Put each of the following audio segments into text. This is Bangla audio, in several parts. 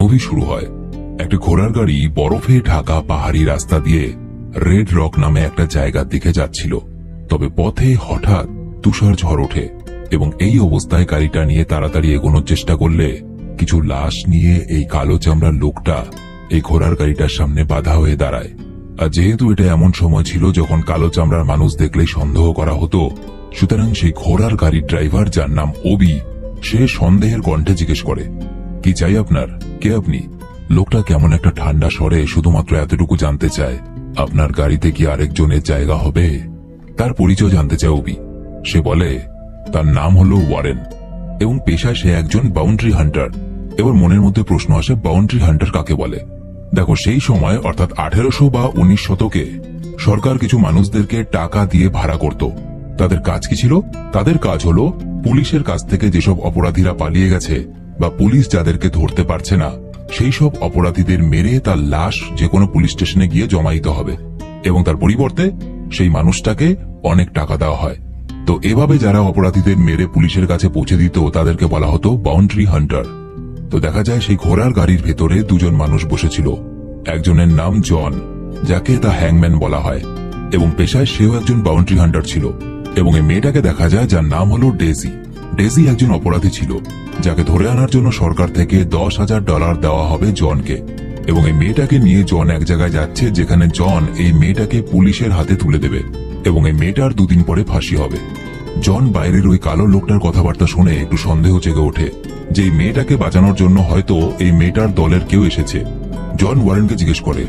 মুভি শুরু হয়। একটা ঘোড়ার গাড়ি বরফে ঢাকা পাহাড়ি রাস্তা দিয়ে রেড রক নামে একটা জায়গার দিকে যাচ্ছিল। তবে পথে হঠাৎ তুষার ঝড় ওঠে এবং এই অবস্থায় গাড়িটা নিয়ে তাড়াতাড়ি এগোনোর চেষ্টা করলে কিছু লাশ নিয়ে এই কালো চামড়ার লোকটা এই ঘোড়ার গাড়িটার সামনে বাধা হয়ে দাঁড়ায়। আর যেহেতু এটা এমন সময় ছিল যখন কালো চামড়ার মানুষ দেখলেই সন্দেহ করা হতো, সুতরাং সেই ঘোড়ার গাড়ির ড্রাইভার, যার নাম ওবি, সে সন্দেহের কণ্ঠে জিজ্ঞেস করে, কি চাই আপনার, কে আপনি? লোকটা কেমন একটা ঠান্ডা স্বরে শুধুমাত্র এতটুকু জানতে চায়, আপনার গাড়িতে কি আরেকজনের জায়গা হবে? তার পরিচয় জানতে চায় ওবি। সে বলে তার নাম হলো ওয়ারেন এবং পেশায় সে একজন বাউন্ডারি হান্টার। এবার মনের মধ্যে প্রশ্ন আসে, বাউন্ডারি হান্টার কাকে বলে? দেখো, সেই সময় অর্থাৎ 1800 বা 19 শতকে সরকার কিছু মানুষদেরকে টাকা দিয়ে ভাড়া করত। তাদের কাজ কি ছিল? তাদের কাজ হলো পুলিশের কাছ থেকে যেসব অপরাধীরা পালিয়ে গেছে বা পুলিশ যাদেরকে ধরতে পারছে না, সেই সব অপরাধীদের মেরে তার লাশ যে কোনো পুলিশ স্টেশনে গিয়ে জমাইত হবে এবং তার পরিবর্তে সেই মানুষটাকে অনেক টাকা দেওয়া হয়। তো এভাবে যারা অপরাধীদের মেরে পুলিশের কাছে পৌঁছে দিত তাদেরকে বলা হতো বাউন্ডারি হান্টার। তো দেখা যায় সেই ঘোড়ার গাড়ির ভেতরে দুজন মানুষ বসেছিল। একজনের নাম জন, যাকে দ্য হ্যাংম্যান বলা হয়, এবং পেশায় সেও একজন বাউন্ডারি হান্টার ছিল। এবং এই মেয়েটাকে দেখা যায় যার নাম হলো ডেজি। ডেজি একজন অপরাধী ছিল যাকে ধরে আনার জন্য সরকার থেকে $10,000 দেওয়া হবে জনকে। এবং এই মেয়েটাকে নিয়ে জন এক জায়গায় যাচ্ছে যেখানে জন এই মেয়েটাকে পুলিশের হাতে তুলে দেবে এবং এই মেয়েটার 2 দিন পরে ফাঁসি হবে। জন বাইরের ওই কালো লোকটার কথাবার্তা শুনে একটু সন্দেহ জেগে ওঠে যে এই মেয়েটাকে বাঁচানোর জন্য হয়তো এই মেয়েটার দলের কেউ এসেছে। জন ওয়ারেনকে জিজ্ঞেস করে,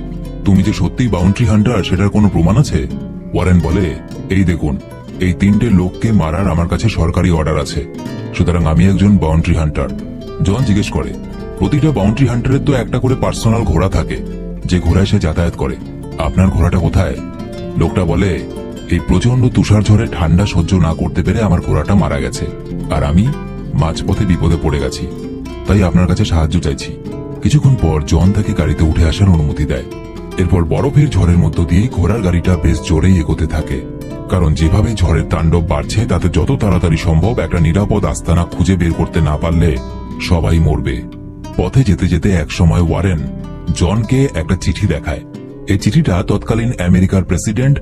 তুমি যে সত্যিই বাউন্ডারি হান্টার সেটার কোনো প্রমাণ আছে? ওয়ারেন বলে, এই দেখুন, এই 3টে লোককে মারার আমার কাছে সরকারি অর্ডার আছে, সুতরাং আমি একজন বাউন্ডারি হান্টার। জন জিজ্ঞেস করে, প্রতিটা বাউন্ডারি হান্টারের তো একটা করে পার্সোনাল ঘোড়া থাকে, যে ঘোড়ায় সে যাতায়াত করে, আপনার ঘোড়াটা কোথায়? লোকটা বলে, এই প্রচন্ড তুষার ঝড়ে ঠান্ডা সহ্য না করতে পেরে আমার ঘোড়াটা মারা গেছে আর আমি মাঝপথে বিপদে পড়ে গেছি, তাই আপনার কাছে সাহায্য চাইছি। কিছুক্ষণ পর জন তাকে গাড়িতে উঠে আসার অনুমতি দেয়। এরপর বরফের ঝড়ের মধ্য দিয়ে ঘোড়ার গাড়িটা বেশ জোরেই এগোতে থাকে, কারণ যেভাবে ঝড়ের তাণ্ডব বাড়ছে তাতে যত তাড়াতাড়ি সম্ভব একটা নিরাপদ আস্তানা খুঁজে বের করতে না পারলে সবাই মরবে। পথে যেতে যেতে একসময় ওয়ারেন জনকে একটা চিঠি দেখায়। এই চিঠিটা তৎকালীন আমেরিকার প্রেসিডেন্ট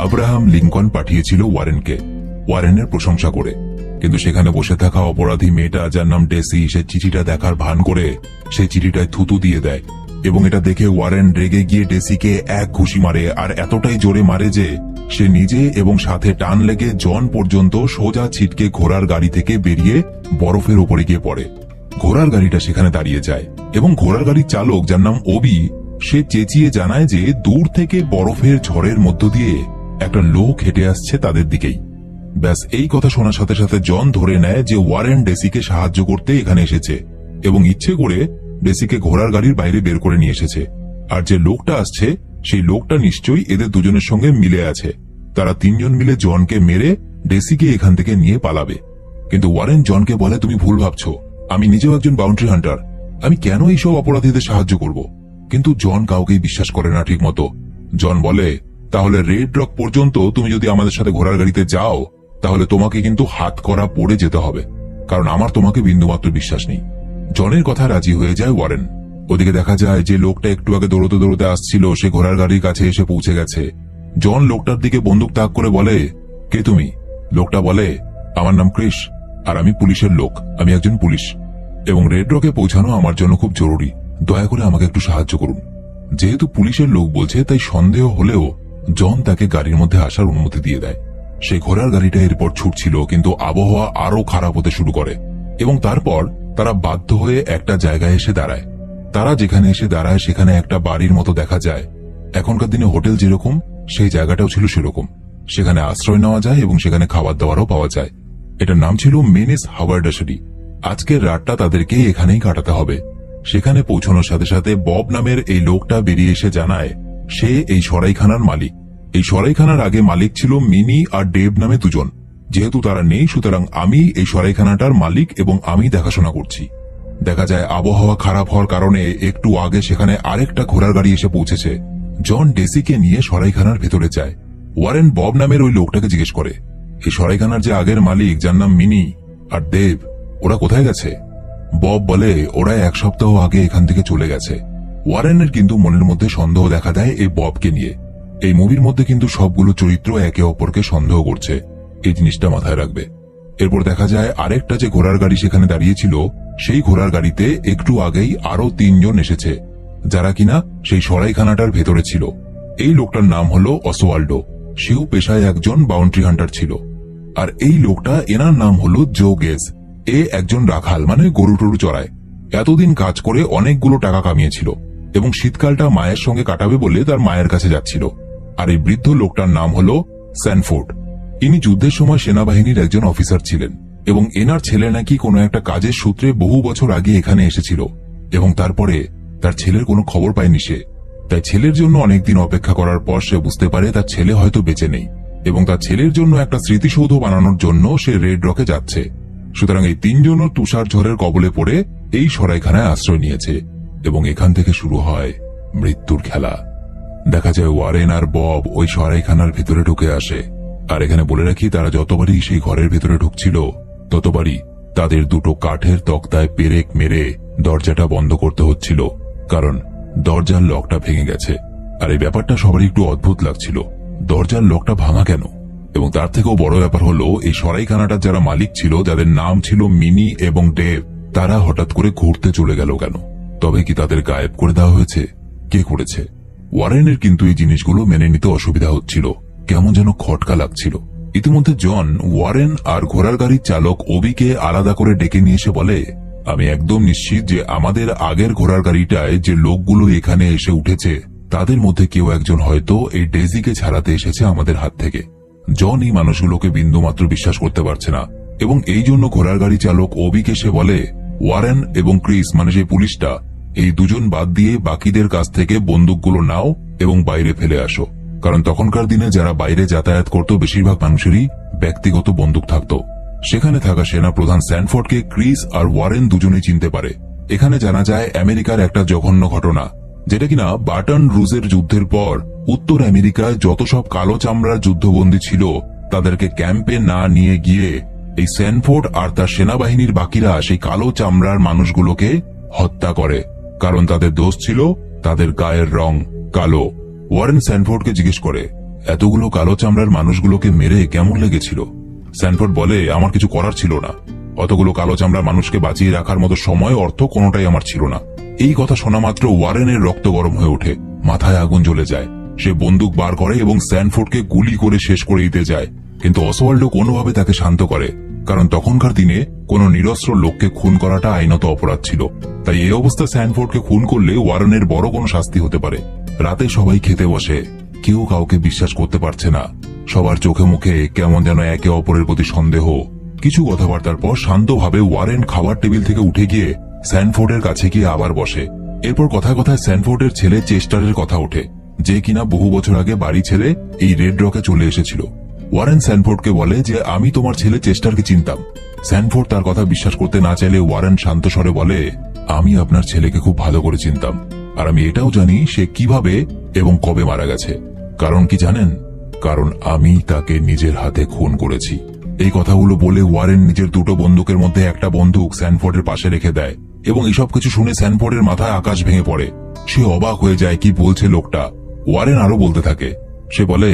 আব্রাহাম লিঙ্কন পাঠিয়েছিল ওয়ারেনকে, ওয়ারেনের প্রশংসা করে। কিন্তু সেখানে বসে থাকা অপরাধী মেয়েটা, যার নাম ডেসি, সে চিঠিটা দেখার ভান করে সেই চিঠিটায় থুতু দিয়ে দেয় এবং এটা দেখে ওয়ারেন রেগে গিয়ে ডেসিকে এক ঘুষি মারে, আর এতটাই জোরে মারে যে সে নিজে এবং সাথে টান লেগে জন পর্যন্ত সোজা ছিটকে ঘোড়ার গাড়ি থেকে বেরিয়ে বরফের উপরে গিয়ে পড়ে। ঘোড়ার গাড়িটা সেখানে দাঁড়িয়ে যায় এবং ঘোড়ার গাড়ির চালক, যার নাম ওবি, সে চেঁচিয়ে জানায় যে দূর থেকে বরফের ঝড়ের মধ্য দিয়ে একটা লোক হেঁটে আসছে তাদের দিকেই। ব্যাস এই কথা শোনার সাথে সাথে জন ধরে নেয় যে ওয়ারেন ডেসিকে সাহায্য করতে এখানে এসেছে এবং ইচ্ছে করে ডেসিকে ঘোড়ার গাড়ির বাইরে বের করে নিয়ে এসেছে। আর যে লোকটা আসছে সেই লোকটা নিশ্চয়ই এদের দুজনের সঙ্গে মিলে আছে। তারা 3 জন মিলে জনকে মেরে ডেসিকে এখান থেকে নিয়ে পালাবে। কিন্তু ওয়ারেন জনকে বলে, তুমি ভুল ভাবছো, আমি নিজেও একজন বাউন্ডারি হান্টার, আমি কেন এইসব অপরাধীদের সাহায্য করব? কিন্তু জন কাউকেই বিশ্বাস করে না ঠিক মতো। জন বলে, তাহলে রেড রক পর্যন্ত তুমি যদি আমাদের সাথে ঘোড়ার গাড়িতে যাও তাহলে তোমাকে কিন্তু হাত করা পড়ে যেতে হবে, কারণ আমার তোমাকে বিন্দুমাত্র বিশ্বাস নেই। জনের কথা রাজি হয়ে যায় ওয়ারেন। ওদিকে দেখা যায় যে লোকটা একটু আগে দৌড়তে দৌড়তে আসছিল সে ঘোড়ার গাড়ির কাছে এসে পৌঁছে গেছে। জন লোকটার দিকে বন্দুক তাক করে বলে, কে তুমি? লোকটা বলে, আমার নাম ক্রিস আর আমি পুলিশের লোক, আমি একজন পুলিশ এবং রেড রকে পৌঁছানো আমার জন্য খুব জরুরি, দয়া করে আমাকে একটু সাহায্য করুন। যেহেতু পুলিশের লোক বলছে তাই সন্দেহ হলেও জন তাকে গাড়ির মধ্যে আসার অনুমতি দিয়ে দেয়। সেই ঘোড়ার গাড়িটা এরপর ছুটছিল, কিন্তু আবহাওয়া আরো খারাপ হতে শুরু করে এবং তারপর তারা বাধ্য হয়ে একটা জায়গায় এসে দাঁড়ায়। তারা যেখানে এসে দাঁড়ায় সেখানে একটা বাড়ির মতো দেখা যায়। এখনকার দিনে হোটেল যেরকম, সেই জায়গাটাও ছিল সেরকম। সেখানে আশ্রয় নেওয়া যায় এবং সেখানে খাবার দাবারও পাওয়া যায়। এটার নাম ছিল মেনিস হাওয়ার্ডাসারি। আজকের রাতটা তাদেরকে এখানেই কাটাতে হবে। সেখানে পৌঁছানোর সাথে সাথে বব নামের এই লোকটা বেরিয়ে এসে জানায় সে এই সরাইখানার মালিক। এই সরাইখানার আগে মালিক ছিল মিনি আর ডেভ নামে 2 জন। যেহেতু তারা নেই সুতরাং আমি এই সরাইখানাটার মালিক এবং আমি দেখাশোনা করছি। দেখা যায় আবহাওয়া খারাপ হওয়ার কারণে একটু আগে সেখানে আরেকটা ঘোড়ার গাড়ি এসে পৌঁছেছে। জন ডেসিকে নিয়ে সরাইখানার ভেতরে যায়। ওয়ারেন বব নামের ওই লোকটাকে জিজ্ঞেস করে, এই সরাইখানার যে আগের মালিক, যার নাম মিনি আর দেব, ওরা কোথায় গেছে? বব বলে ওরা 1 সপ্তাহ আগে এখান থেকে চলে গেছে। ওয়ারেনের কিন্তু মনের মধ্যে সন্দেহ দেখা দেয় এই ববকে নিয়ে। এই মুভির মধ্যে কিন্তু সবগুলো চরিত্র একে অপরকে সন্দেহ করছে, এই জিনিসটা মাথায় রাখবে। এরপর দেখা যায় আরেকটা যে ঘোড়ার গাড়ি সেখানে দাঁড়িয়েছিল, সেই ঘোড়ার গাড়িতে একটু আগেই আরো 3 জন এসেছে, যারা কিনা সেই সরাইখানাটার ভেতরে ছিল। এই লোকটার নাম হলো অসওয়াল্ডো। সেও পেশায় একজন বাউন্ডারি হান্টার ছিল। আর এই লোকটা, এনার নাম হলো জো গেজ। এ একজন রাখাল, মানে গরু টরু চড়ায়। এতদিন কাজ করে অনেকগুলো টাকা কামিয়েছিল এবং শীতকালটা মায়ের সঙ্গে কাটাবে বলে তার মায়ের কাছে যাচ্ছিল। আর এই বৃদ্ধ লোকটার নাম হলো স্যানফোর্ড। ইনি যুদ্ধের সময় সেনাবাহিনীর একজন অফিসার ছিলেন এবং এনার ছেলে নাকি কোনো একটা কাজের সূত্রে বহু বছর আগে এখানে এসেছিল এবং তারপরে তার ছেলের কোনো খবর পায়নি সে। তাই ছেলের জন্য অনেকদিন অপেক্ষা করার পর সে বুঝতে পারে তার ছেলে হয়তো বেঁচে নেই এবং তার ছেলের জন্য একটা স্মৃতিসৌধ বানানোর জন্য সে রেড রকে যাচ্ছে। সুতরাং এই 3 জনও তুষার ঝড়ের কবলে পড়ে এই সরাইখানায় আশ্রয় নিয়েছে এবং এখান থেকে শুরু হয় মৃত্যুর খেলা। দেখা যায় ওয়ারেন আর বব ওই সরাইখানার ভিতরে ঢুকে আসে। আর এখানে বলে রাখি, তারা যতবারই সেই ঘরের ভিতরে ঢুকছিল ততবারই তাদের 2টো কাঠের তক্তায় পেরেক মেরে দরজাটা বন্ধ করতে হচ্ছিল, কারণ দরজার লকটা ভেঙে গেছে। আর এই ব্যাপারটা সবারই একটু অদ্ভুত লাগছিল, দরজার লকটা ভাঙা কেন? এবং তার থেকেও বড় ব্যাপার হলো, এই সরাইখানাটার যারা মালিক ছিল, যাদের নাম ছিল মিনি এবং ডেভ, তারা হঠাৎ করে ঘুরতে চলে গেল কেন? তবে কি তাদের গায়েব করে দেওয়া হয়েছে? কে করেছে? ওয়ারেনের কিন্তু এই জিনিসগুলো মেনে নিতে অসুবিধা হচ্ছিল, কেমন যেন খটকা লাগছিল। ইতিমধ্যে জন ওয়ারেন আর ঘোড়ার গাড়ির চালক ওবিকে আলাদা করে ডেকে নিয়ে এসে বলে, আমি একদম নিশ্চিত যে আমাদের আগের ঘোড়ার গাড়িটায় যে লোকগুলো এখানে এসে উঠেছে তাদের মধ্যে কেউ একজন হয়তো এই ডেজিকে ছাড়াতে এসেছে আমাদের হাত থেকে। জন এই মানুষগুলোকে বিন্দুমাত্র বিশ্বাস করতে পারছে না এবং এই জন্য ঘোড়ার গাড়ি চালক ওবিকে সে বলে, ওয়ারেন এবং ক্রিস, মানে সেই পুলিশটা, এই 2 জন বাদ দিয়ে বাকিদের কাছ থেকে বন্দুকগুলো নাও এবং বাইরে ফেলে আসো। কারণ তখনকার দিনে যারা বাইরে যাতায়াত করত বেশিরভাগ মানুষেরই ব্যক্তিগত বন্দুক থাকত। সেখানে থাকা সেনা প্রধান স্যানফোর্ডকে ক্রিস আর ওয়ারেন দুজনেই চিনতে পারে। এখানে জানা যায় আমেরিকার একটা জঘন্য ঘটনা, যেটা কিনা বাটন রুজের যুদ্ধের পর উত্তর আমেরিকায় যত সব কালো চামড়ার যুদ্ধবন্দী ছিল তাদেরকে ক্যাম্পে না নিয়ে গিয়ে এই স্যানফোর্ড আর তার সেনাবাহিনীর বাকিরা সেই কালো চামড়ার মানুষগুলোকে হত্যা করে, কারণ তাদের দোষ ছিল তাদের গায়ের রং কালো। ওয়ারেন স্যানফোর্ডকে জিজ্ঞেস করে, এতগুলো কালো চামড়ার মানুষগুলোকে মেরে কেমন লেগেছিল? স্যানফোর্ড বলে, আমার কিছু করার ছিল না, অতগুলো কালো চামড়ার মানুষকে বাঁচিয়ে রাখার মতো সময় অর্থ কোনোটাই আমার ছিল না। এই কথা শোনা মাত্র ওয়ারেনের রক্ত গরম হয়ে ওঠে, মাথায় আগুন জ্বলে যায়। সে বন্দুক বার করে এবং স্যানফোর্ডকে গুলি করে শেষ করে দিতে যায়, কিন্তু অসওয়াল্ডো কোনোভাবে তাকে শান্ত করে, কারণ তখনকার দিনে কোনো নিরস্ত্র লোককে খুন করাটা আইনত অপরাধ ছিল। তাই এই অবস্থা স্যানফোর্ডকে খুন করলে ওয়ারেনের বড় কোনো শাস্তি হতে পারে। রাতে সবাই খেতে বসে, কেউ কাউকে বিশ্বাস করতে পারছে না, সবার চোখে মুখে কেমন যেন একে অপরের প্রতি সন্দেহ। কিছু কথাবার্তার পর শান্তভাবে ওয়ারেন খাবার টেবিল থেকে উঠে গিয়ে স্যানফোর্ডের কাছে গিয়ে আবার বসে। এরপর কথায় কথায় স্যানফোর্ডের ছেলে চেস্টারের কথা ওঠে, যে কিনা বহু বছর আগে বাড়ি ছেড়ে এই রেড রকে চলে এসেছিল। ওয়ারেন স্যানফোর্ডকে বলে যে আমি তোমার ছেলে চেস্টারকে চিনতাম। স্যানফোর্ড তার কথা বিশ্বাস করতে না চাইলে ওয়ারেন শান্ত স্বরে বলে, আমি আপনার ছেলেকে খুব ভালো করে চিনতাম, আর আমি এটাও জানি সে কিভাবে এবং কবে মারা গেছে। কারণ কি জানেন? কারণ আমি তাকে নিজের হাতে খুন করেছি। এই কথাগুলো বলে ওয়ারেন নিজের 2টো বন্দুকের মধ্যে একটা বন্দুক স্যানফোর্ডের পাশে রেখে দেয় এবং এসব কিছু শুনে স্যানফোর্ডের মাথায় আকাশ ভেঙে পড়ে। সে অবাক হয়ে যায়, কি বলছে লোকটা। ওয়ারেন আরো বলতে থাকে, সে বলে,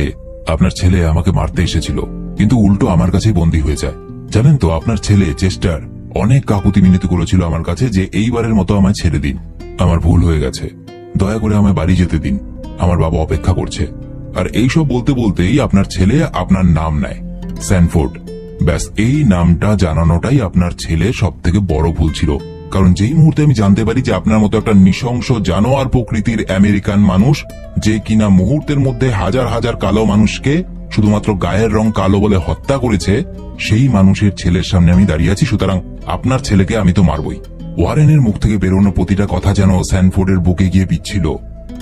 আপনার ছেলে আমাকে মারতে এসেছিল, কিন্তু উল্টো আমার কাছেই বন্দী হয়ে যায়। জানেন তো, আপনার ছেলে চেস্টার অনেক কাকুতি মিনতি করেছিল আমার কাছে যে এইবারের মতো আমায় ছেড়ে দিন, আমার ভুল হয়ে গেছে, দয়া করে আমায় বাড়ি যেতে দিন, আমার বাবা অপেক্ষা করছে। আর এইসব বলতে বলতেই আপনার ছেলে আপনার নাম নেয়, স্যানফোর্ড। ব্যাস, এই নামটা জানানোটাই আপনার ছেলে সব থেকে বড় ভুল ছিল, কারণ যেই মুহূর্তে আমি জানতে পারি যে আপনার মতো একটা নৃশংস জানোয়ার প্রকৃতির আমেরিকান মানুষ, যে কিনা মুহূর্তের মধ্যে হাজার হাজার কালো মানুষকে শুধুমাত্র গায়ের রং কালো বলে হত্যা করেছে, সেই মানুষের ছেলের সামনে আমি দাঁড়িয়ে আছি, সুতরাং আপনার ছেলেকে আমি তো মারবই। ওয়ারেনের মুখ থেকে বেরোনো প্রতিটা কথা যেন স্যানফোর্ডের বুকে গিয়ে বিচ্ছিল।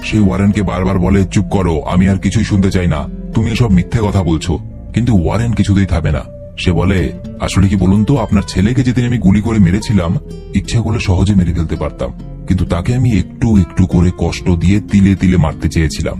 সেই ওয়ারেনকে বারবার বলে, চুপ করো, আমি আর কিছুই শুনতে চাই না, তুমি এসব মিথ্যে কথা বলছো। কিন্তু ওয়ারেন কিছুতেই থামে না। সে বলে, আসলে কি বলুন তো, আপনার ছেলেকে যেদিন আমি গুলি করে মেরেছিলাম, ইচ্ছা করলে সহজে মেরে ফেলতে পারতাম, কিন্তু তাকে আমি একটু একটু করে কষ্ট দিয়ে তিলে তিলে মারতে চেয়েছিলাম।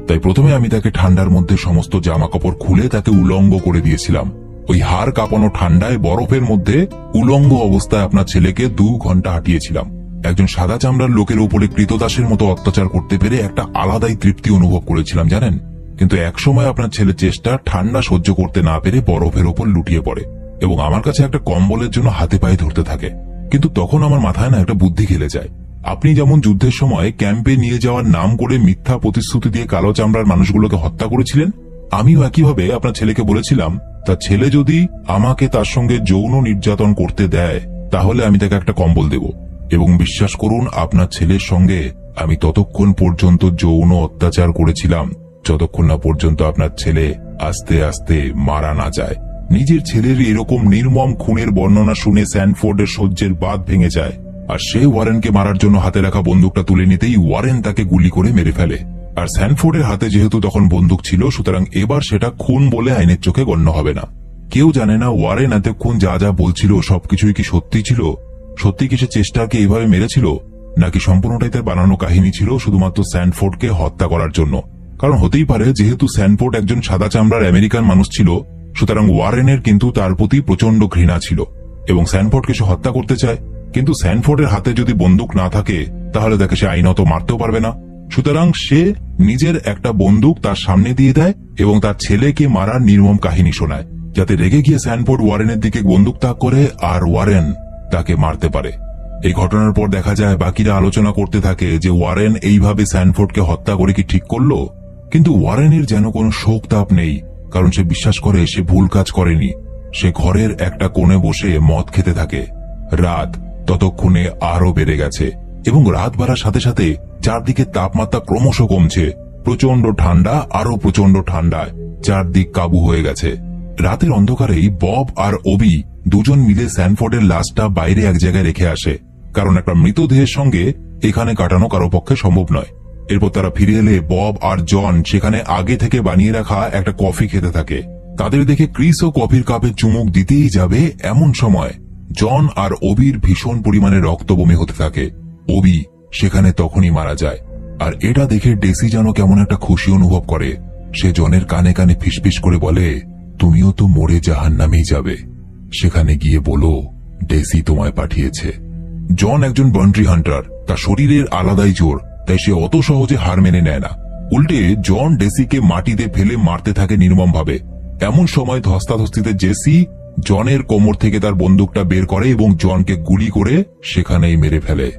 তাই প্রথমে আমি তাকে ঠান্ডার মধ্যে সমস্ত জামা কাপড় খুলে তাকে উলঙ্গ করে দিয়েছিলাম, ওই হাড় কাঁপানো ঠান্ডায় বরফের মধ্যে উলঙ্গ অবস্থায় আপনার ছেলেকে 2 ঘন্টা হাঁটিয়েছিলাম। একজন সাদা চামড়ার লোকের উপরে কৃতদাসের মতো অত্যাচার করতে পেরে একটা আলাদাই তৃপ্তি অনুভব করেছিলাম জানেন। কিন্তু একসময় আপনার ছেলের চেষ্টা ঠান্ডা সহ্য করতে না পেরে বরফের ওপর লুটিয়ে পড়ে এবং আমার কাছে একটা কম্বলের জন্য হাতে পায়ে ধরতে থাকে। কিন্তু তখন আমার মাথায় না একটা বুদ্ধি খেলে যায়। আপনি যেমন যুদ্ধের সময় ক্যাম্পে নিয়ে যাওয়ার নাম করে মিথ্যা প্রতিশ্রুতি দিয়ে কালো চামড়ার মানুষগুলোকে হত্যা করেছিলেন, আমিও একইভাবে আপনার ছেলেকে বলেছিলাম তার ছেলে যদি আমাকে তার সঙ্গে যৌন নির্যাতন করতে দেয় তাহলে আমি তাকে একটা কম্বল দেব। এবং বিশ্বাস করুন, আপনার ছেলের সঙ্গে আমি ততক্ষণ পর্যন্ত যৌন অত্যাচার করেছিলাম যতক্ষণ না পর্যন্ত আপনার ছেলে আস্তে আস্তে মারা না যায়। নিজের ছেলের এরকম নির্মম খুনের বর্ণনা শুনে স্যানফোর্ডের সহ্যের বাঁধ ভেঙে যায়, আর সে ওয়ারেনকে মারার জন্য হাতে রাখা বন্দুকটা তুলে নিতেই ওয়ারেন তাকে গুলি করে মেরে ফেলে। আর স্যানফোর্ডের হাতে যেহেতু তখন বন্দুক ছিল, সুতরাং এবার সেটা খুন বলে আইনের চোখে গণ্য হবে না। কেউ জানে না ওয়ারেন এতক্ষণ যা যা বলছিল সবকিছুই কি সত্যি ছিল, সত্যি কি সে চেষ্টাকে এইভাবে মেরেছিল, নাকি সম্পূর্ণটাই তার বানানো কাহিনী ছিল শুধুমাত্র স্যানফোর্ডকে হত্যা করার জন্য। কারণ হতেই পারে যেহেতু স্যানফোর্ড একজন সাদা চামড়ার আমেরিকান মানুষ ছিল, সুতরাং ওয়ারেনের কিন্তু তার প্রতি প্রচন্ড ঘৃণা ছিল এবং স্যানফোর্ডকে সে হত্যা করতে চায়। কিন্তু স্যানফোর্ডের হাতে যদি বন্দুক না থাকে তাহলে তাকে সে আইনত মারতেও পারবে না। সুতরাং সে নিজের একটা বন্দুক তার সামনে দিয়ে দেয় এবং তার ছেলেকে মারার নির্মম কাহিনী শোনায়, যাতে রেগে গিয়ে স্যানফোর্ড ওয়ারেনের দিকে বন্দুক তাক করে আর ওয়ারেন তাকে মারতে পারে। এই ঘটনার পর দেখা যায় বাকিরা আলোচনা করতে থাকে যে ওয়ারেন এইভাবে স্যানফোর্ডকে হত্যা করে কি ঠিক করলো। কিন্তু ওয়ারেনের যেন কোনো শোক তাপ নেই, কারণ সে বিশ্বাস করে সে ভুল কাজ করেনি। সে ঘরের একটা কোণে বসে মদ খেতে থাকে। রাত ততক্ষণে আরো বেড়ে গেছে এবং রাত বাড়ার সাথে সাথে চারদিকে তাপমাত্রা ক্রমশ কমছে। প্রচন্ড ঠান্ডা, আরো প্রচন্ড ঠান্ডায় চারদিক কাবু হয়ে গেছে। রাতের অন্ধকারেই বব আর ওবি দুজন মিলে স্যানফোর্ডের লাশটা বাইরে এক জায়গায় রেখে আসে, কারণ একটা মৃতদেহের সঙ্গে এখানে কাটানো কারো পক্ষে সম্ভব নয়। এরপর তারা ফিরে এলে বব আর জন সেখানে আগে থেকে বানিয়ে রাখা একটা কফি খেতে থাকে। তাদের দেখে ক্রিসও কফির কাপে চুমুক দিতেই যাবে, এমন সময় জন আর ওবির ভীষণ পরিমাণে রক্তবমি হতে থাকে। ওবি সেখানে তখনই মারা যায়। আর এটা দেখে ডেসি যেন কেমন একটা খুশি অনুভব করে। সে জনের কানে কানে ফিসফিস করে বলে, তুমিও তো মরে জাহান্নামেই যাবে, সেখানে গিয়ে বলো ডেসি তোমায় পাঠিয়েছে। জন একজন বাউন্ডারি হান্টার, তার শরীরের আলাদাই জোর, তাই সে অত সহজে হার মেনে নেয় না। উল্টে জন ডেসিকে মাটিতে ফেলে মারতে থাকে নির্মম ভাবে। এমন সময় ধস্তাধস্তিতে জেসি জনের কোমর থেকে তার বন্দুকটা বের করে এবং জনকে গুলি করে সেখানেই মেরে ফেলে।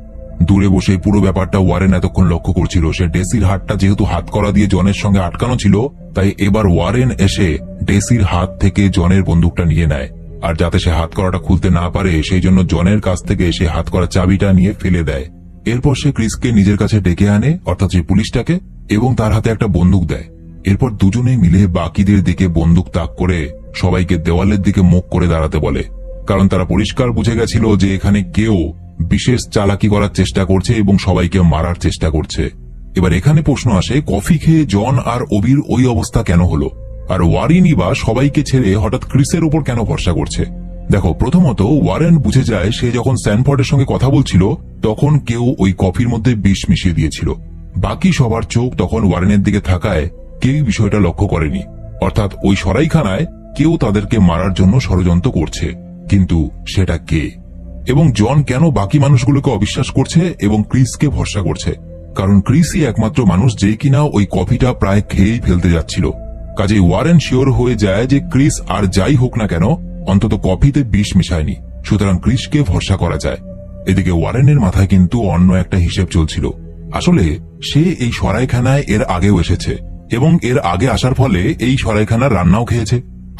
দূরে বসে পুরো ব্যাপারটা ওয়ারেন এতক্ষণ লক্ষ্য করছিল। সে ডেসির হাতটা যেহেতু হাতকড়া দিয়ে জনের সঙ্গে আটকানো ছিল, তাই এবার ওয়ারেন এসে ডেসির হাত থেকে জনের বন্দুকটা নিয়ে নেয়। আর যাতে সে হাতকড়াটা খুলতে না পারে সেই জন্য জনের কাছ থেকে সে হাতকড়া চাবিটা নিয়ে ফেলে দেয়। এরপর সে ক্রিসকে নিজের কাছে ডেকে আনে, অর্থাৎ সেই পুলিশটাকে, এবং তার হাতে একটা বন্দুক দেয়। এরপর দুজনে মিলে বাকিদের দিকে বন্দুক তাক করে সবাইকে দেওয়ালের দিকে মুখ করে দাঁড়াতে বলে, কারণ তারা পরিষ্কার বুঝে গেছিল যে এখানে কেউ বিশেষ চালাকি করার চেষ্টা করছে এবং সবাইকে মারার চেষ্টা করছে। এবার এখানে প্রশ্ন আসে, কফি খেয়ে জন আর ওবির ওই অবস্থা কেন হলো, আর ওয়ারেনই বা সবাইকে ছেড়ে হঠাৎ ক্রিসের উপর কেন ভরসা করছে? দেখো, প্রথমত ওয়ারেন বুঝে যায় সে যখন স্যানফোর্ডের সঙ্গে কথা বলছিল তখন কেউ ওই কফির মধ্যে বিষ মিশিয়ে দিয়েছিল। বাকি সবার চোখ তখন ওয়ারেনের দিকে থাকায় কেউ বিষয়টা লক্ষ্য করেনি, অর্থাৎ ওই সরাইখানায় কেউ তাদেরকে মারার জন্য ষড়যন্ত্র করছে। কিন্তু সেটা কে এবং জন কেন বাকি মানুষগুলোকে অবিশ্বাস করছে এবং ক্রিসকে ভরসা করছে? কারণ ক্রিসই একমাত্র মানুষ যে কিনা ওই কফিটা প্রায় খেয়েই ফেলতে যাচ্ছিল। কাজেই ওয়ারেন শিওর হয়ে যায় যে ক্রিস আর যাই হোক না কেন অন্তত কফিতে বিষ মিশায়নি, সুতরাং ক্রিসকে ভরসা করা যায়। এদিকে ওয়ারেনের মাথায় কিন্তু অন্য একটা হিসেব চলছিল। আসলে সে এই সরাইখানায় এর আগেও এসেছে এবং এর আগে আসার ফলে এই সরাইখানার রান্নাও খেয়েছে।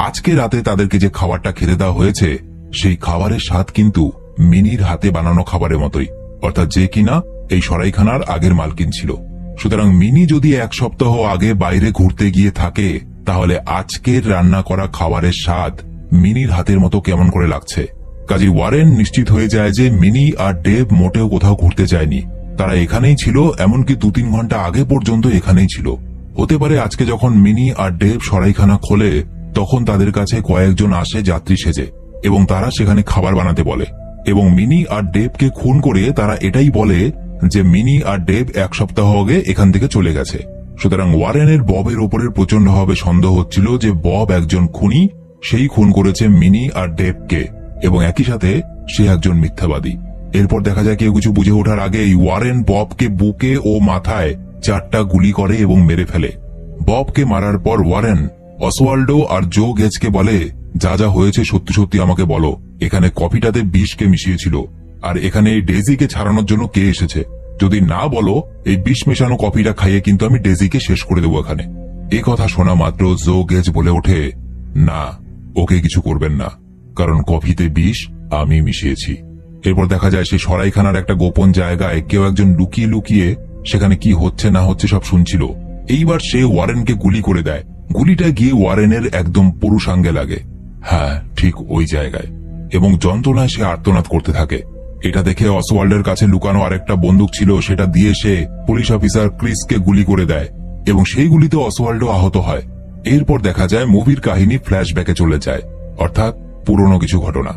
আজকে রাতে তাদেরকে যে খাবারটা খেতে দেওয়া হয়েছে সেই খাবারের স্বাদ কিন্তু মিনির হাতে বানানো খাবারের মতোই, অর্থাৎ যে কিনা এই সরাইখানার আগের মালকিন ছিল। সুতরাং মিনি যদি এক সপ্তাহ আগে বাইরে ঘুরতে গিয়ে থাকে তাহলে আজকের রান্না করা খাবারের স্বাদ মিনির হাতের মতো কেমন করে লাগছে। কাজী ওয়ারেন নিশ্চিত হয়ে যায় যে মিনি আর ডেভ মোটেও কোথাও ঘুরতে যায়নি, তারা এখানেই ছিল, এমনকি 2-3 ঘন্টা আগে পর্যন্ত এখানেই ছিল। হতে পারে আজকে যখন মিনি আর ডেভ সরাইখানা খোলে তখন তাদের কাছে কয়েকজন আসে যাত্রী সেজে এবং তারা সেখানে খাবার বানাতে বলে এবং মিনি আর ডেভকে খুন করে তারা এটাই বলে যে মিনি আর ডেভ 1 সপ্তাহ আগে এখান থেকে চলে গেছে। সুতরাং ওয়ারেনের ববের ওপরের প্রচন্ডভাবে সন্দেহ হচ্ছিল যে বব একজন খুনি সেই খুন করেছে মিনি আর ডেভকে, এবং একই সাথে সে একজন মিথ্যাবাদী। এরপর দেখা যায় কেউ কিছু বুঝে ওঠার আগেই ওয়ারেন ববকে বুকে ও মাথায় 4টা গুলি করে এবং মেরে ফেলে। ববকে মারার পর ওয়ারেন অসওয়াল্ডো আর জো গেজকে বলে, যা যা হয়েছে সত্যি সত্যি আমাকে বলো, এখানে কফিটাতে বিষকে মিশিয়েছিল, আর এখানে এই ডেজিকে ছাড়ানোর জন্য কে এসেছে? যদি না বলো, এই বিষ মেশানো কফিটা খাইয়ে কিন্তু আমি ডেজিকে শেষ করে দেবো এখানে। এ কথা শোনা মাত্র জো গেজ বলে ওঠে, না, ওকে কিছু করবেন না, কারণ কফিতে বিষ আমি মিশিয়েছি। এরপর দেখা যায় সেই সরাইখানার একটা গোপন জায়গায় কেউ একজন লুকিয়ে লুকিয়ে সেখানে কি হচ্ছে না হচ্ছে সব শুনছিল। এইবার সে ওয়ারেনকে গুলি করে দেয়। গুলিটা গিয়ে ওয়ারেনের একদম পুরুষাঙ্গে লাগে, হ্যাঁ ঠিক ওই জায়গায়, এবং যন্ত্রণায় সে আর্তনাদ করতে থাকে। এটা দেখে অসওয়াল্ডের কাছে লুকানো আরেকটা বন্দুক ছিল, সেটা দিয়ে সে পুলিশ অফিসার ক্রিসকে গুলি করে দেয়, এবং সেই গুলিতে অসওয়াল্ডো আহত হয়। এরপর দেখা যায় মুভির কাহিনী ফ্ল্যাশব্যাকে চলে যায়, অর্থাৎ পুরনো কিছু ঘটনা।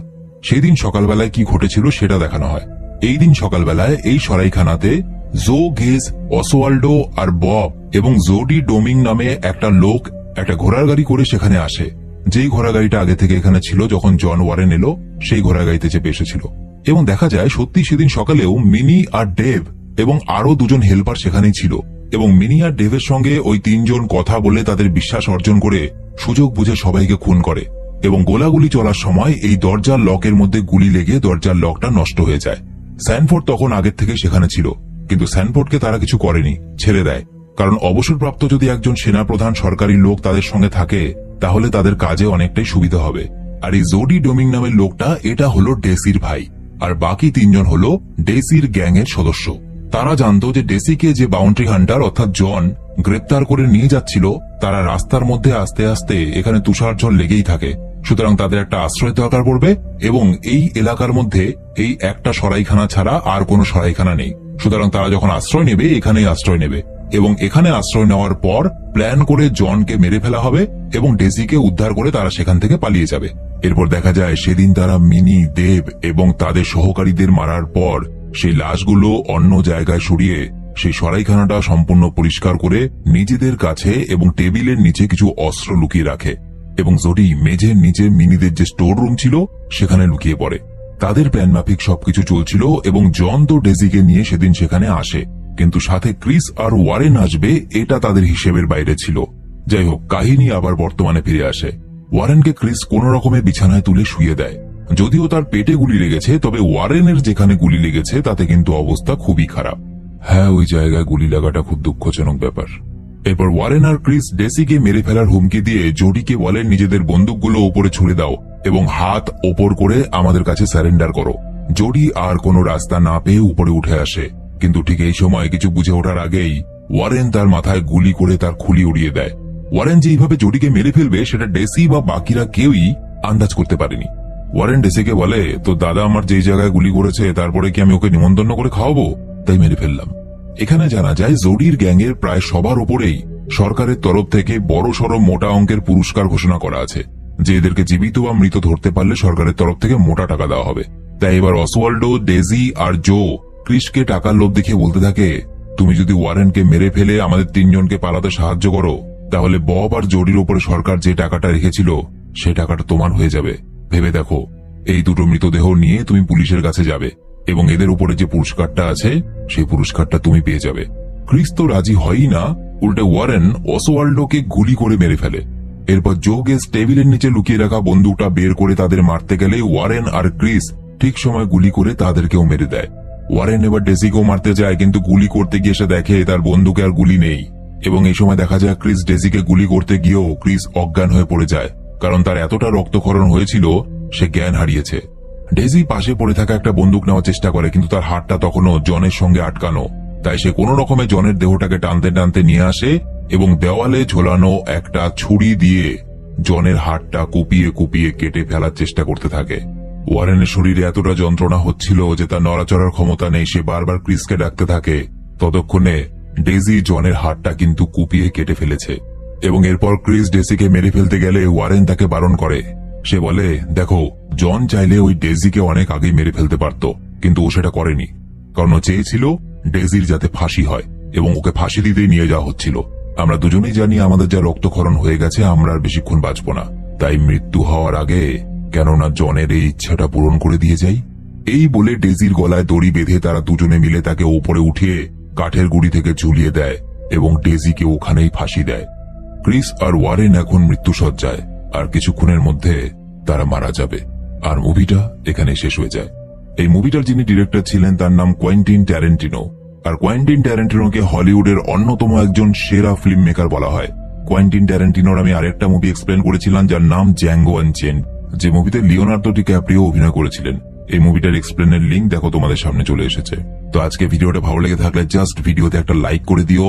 সেই দিন সকালবেলায় কি ঘটেছিল সেটা দেখানো হয়। এই দিন সকালবেলায় এই সরাইখানাতে জো গেজ, অসওয়াল্ডো আর বব এবং জোডি ডোমিং নামে একটা লোক একটা ঘোড়ার গাড়ি করে সেখানে আসে। যেই ঘোড়া গাড়িটা আগে থেকে এখানে ছিল, যখন জন ওয়ারেন এলো সেই ঘোড়া গাড়িতে চেপে এসেছিল। এবং দেখা যায় সত্যি সেদিন সকালেও মিনি আর ডেভ এবং আরো 2জন হেল্পার সেখানেই ছিল, এবং মিনি আর ডেভের সঙ্গে ওই 3জন কথা বলে তাদের বিশ্বাস অর্জন করে সুযোগ বুঝে সবাইকে খুন করে, এবং গোলাগুলি চলার সময় এই দরজার লকের মধ্যে গুলি লেগে দরজার লকটা নষ্ট হয়ে যায়। স্যানফোর্ড তখন আগের থেকে সেখানে ছিল, কিন্তু স্যানফোর্ডকে তারা কিছু করেনি, ছেড়ে দেয়, কারণ অবসরপ্রাপ্ত যদি একজন সেনাপ্রধান সরকারি লোক তাদের সঙ্গে থাকে তাহলে তাদের কাজে অনেকটাই সুবিধা হবে। আর এই জোডি ডোমিং নামের লোকটা, এটা হলো ডেসির ভাই, আর বাকি 3জন হলো ডেসির গ্যাংয়ের সদস্য। তারা জানতো যে ডেসিকে যে বাউন্ডারি হান্টার অর্থাৎ জন গ্রেপ্তার করে নিয়ে যাচ্ছিল, তারা রাস্তার মধ্যে আস্তে আস্তে এখানে তুষার ঝড় লেগেই থাকে, সুতরাং তাদের একটা আশ্রয় দরকার পড়বে, এবং এই এলাকার মধ্যে এই একটা সরাইখানা ছাড়া আর কোনো সরাইখানা নেই। সুতরাং তারা যখন আশ্রয় নেবে এখানেই আশ্রয় নেবে, এবং এখানে আশ্রয় নেওয়ার পর প্ল্যান করে জনকে মেরে ফেলা হবে এবং ডেসিকে উদ্ধার করে তারা সেখান থেকে পালিয়ে যাবে। এরপর দেখা যায় সেদিন তারা মিনি, দেব এবং তাদের সহকারীদের মারার পর সেই লাশগুলো অন্য জায়গায় সরিয়ে সেই সরাইখানাটা সম্পূর্ণ পরিষ্কার করে নিজেদের কাছে এবং টেবিলের নিচে কিছু অস্ত্র লুকিয়ে রাখে, এবং জোডি মেঝের নিচে মিনিদের যে স্টোর রুম ছিল সেখানে লুকিয়ে পড়ে। তাদের প্ল্যান মাফিক সবকিছু চলছিল, এবং জন তো ডেজিকে নিয়ে সেদিন সেখানে আসে, কিন্তু সাথে ক্রিস আর ওয়ারেন আসবে এটা তাদের হিসেবের বাইরে ছিল। যাই হোক, কাহিনী আবার বর্তমানে ফিরে আসে। ওয়ারেনকে ক্রিস কোন রকমে বিছানায় তুলে শুয়ে দেয়। যদিও তার পেটে গুলি লেগেছে, তবে ওয়ারেনের যেখানে গুলি লেগেছে তাতে কিন্তু অবস্থা খুবই খারাপ। হ্যাঁ, ওই জায়গায় গুলি লাগাটা খুব দুঃখজনক ব্যাপার। এরপর ওয়ারেন আর ক্রিস ডেসিকে মেরে ফেলার হুমকি দিয়ে জোডিকে বলেন, নিজেদের বন্দুকগুলো ওপরে ছুড়ে দাও এবং হাত ওপর করে আমাদের কাছে স্যারেন্ডার করো। জোডি আর কোনো রাস্তা না পেয়ে উপরে উঠে আসে, কিন্তু ঠিক এই সময় কিছু বুঝে ওঠার আগেই ওয়ারেন তার মাথায় গুলি করে তার খুলি উড়িয়ে দেয়। ওয়ারেন যে এইভাবে জোডিকে মেরে ফেলবে সেটা ডেসি বা বাকিরা কেউই আন্দাজ করতে পারেনি। ওয়ারেন ডেসিকে বলে, তো দাদা আমার যেই জায়গায় গুলি করেছে তারপরে কি আমি ওকে নিমন্ত্রণ করে খাওয়াবো, তাই মেরে ফেললাম। এখানে জানা যায় জোডির গ্যাংয়ের প্রায় সবার উপরেই সরকারের তরফ থেকে বড় সড় মোটা অঙ্কের পুরস্কার ঘোষণা করা আছে, যে এদেরকে জীবিত বা মৃত ধরতে পারলে সরকারের তরফ থেকে মোটা টাকা দেওয়া হবে। তাই এবার অসওয়াল্ডো, ডেজি আর জো ক্রিসকে টাকার লোভ দেখিয়ে বলতে থাকে, তুমি যদি ওয়ারেনকে মেরে ফেলে আমাদের 3জনকে পালাতে সাহায্য করো, তাহলে বব আর জোডির উপরে সরকার যে টাকাটা রেখেছিল সেই টাকাটা তোমার হয়ে যাবে। ভেবে দেখো, এই 2টো মৃতদেহ নিয়ে তুমি পুলিশের কাছে যাবে এবং এদের উপরে যে পুরস্কারটা আছে সেই পুরস্কারটা তুমি পেয়ে যাবে। ক্রিস তো রাজি হয়ই না, উল্টে ওয়ারেন অসওয়াল্ডোকে গুলি করে মেরে ফেলে। এরপর জো গেজ টেবিলের নিচে লুকিয়ে রাখা বন্দুকটা বের করে তাদের মারতে গেলে ওয়ারেন আর ক্রিস ঠিক সময় গুলি করে তাদেরকেও মেরে দেয়। ওয়ারেন এবার ডেসিকেও মারতে যায়, কিন্তু গুলি করতে গিয়ে সে দেখে তার বন্দুকে আর গুলি নেই, এবং এই সময় দেখা যায় ক্রিস ডেসিকে গুলি করতে গিয়েও ক্রিস অজ্ঞান হয়ে পড়ে যায়, কারণ তার এতটা রক্তক্ষরণ হয়েছিল সে জ্ঞান হারিয়েছে। ডেজি পাশে পড়ে থাকা একটা বন্দুক নেওয়ার চেষ্টা করে, কিন্তু তার হাতটা তখনও জনের সঙ্গে আটকানো, তাই সে কোনো রকমে জনের দেহটাকে টানতে টানতে নিয়ে আসে এবং দেওয়ালে ঝোলানো একটা ছুরি দিয়ে জনের হাতটা কুপিয়ে কুপিয়ে কেটে ফেলার চেষ্টা করতে থাকে। ওয়ারেনের শরীরে এতটা যন্ত্রণা হচ্ছিল যে তার নড়াচড়ার ক্ষমতা নেই, সে বারবার ক্রিসকে ডাকতে থাকে। ততক্ষণে ডেজি জনের হাতটা কিন্তু কুপিয়ে কেটে ফেলেছে, এবং এরপর ক্রিস ডেসিকে মেরে ফেলতে গেলে ওয়ারেন তাকে বারণ করে। সে বলে, দেখো, জন চাইলে ওই ডেজিকে অনেক আগেই মেরে ফেলতে পারত, কিন্তু ও সেটা করেনি, কারণ ও চেয়েছিল ডেজির যাতে ফাঁসি হয়, এবং ওকে ফাঁসি দিতেই নিয়ে যাওয়া হচ্ছিল। আমরা দুজনেই জানি আমাদের যা রক্তক্ষরণ হয়ে গেছে আমরা আর বেশিক্ষণ বাঁচব না, তাই মৃত্যু হওয়ার আগে কেননা জনের এই ইচ্ছাটা পূরণ করে দিয়ে যাই। এই বলে ডেজির গলায় দড়ি বেঁধে তারা দুজনে মিলে তাকে ওপরে উঠিয়ে কাঠের গুড়ি থেকে ঝুলিয়ে দেয় এবং ডেজিকে ওখানেই ফাঁসি দেয়। ক্রিস আর ওয়ারেন এখন মৃত্যুসজ্জায়, আর কিছুক্ষণের মধ্যে তারা মারা যাবে, আর মুভিটা এখানে শেষ হয়ে যায়। এই মুভিটার যিনি ডিরেক্টর ছিলেন তার নাম কোয়েন্টিন ট্যারেন্টিনো, আর কোয়েন্টিন ট্যারেন্টিনোকে হলিউডের অন্যতম একজন সেরা ফিল্ম মেকার বলা হয়। কোয়েন্টিন ট্যারেন্টিনোর আমি আরেকটা মুভি এক্সপ্লেন করেছিলাম যার নাম জ্যাঙ্গো আনচেইনড, যে মুভিতে লিওনার্দো ডিক্যাপ্রিও অভিনয় করেছিলেন। এই মুভিটার এক্সপ্লেনের লিঙ্ক দেখো তোমাদের সামনে চলে এসেছে। তো আজকে ভিডিওটা ভালো লেগে থাকলে জাস্ট ভিডিওতে একটা লাইক করে দিও।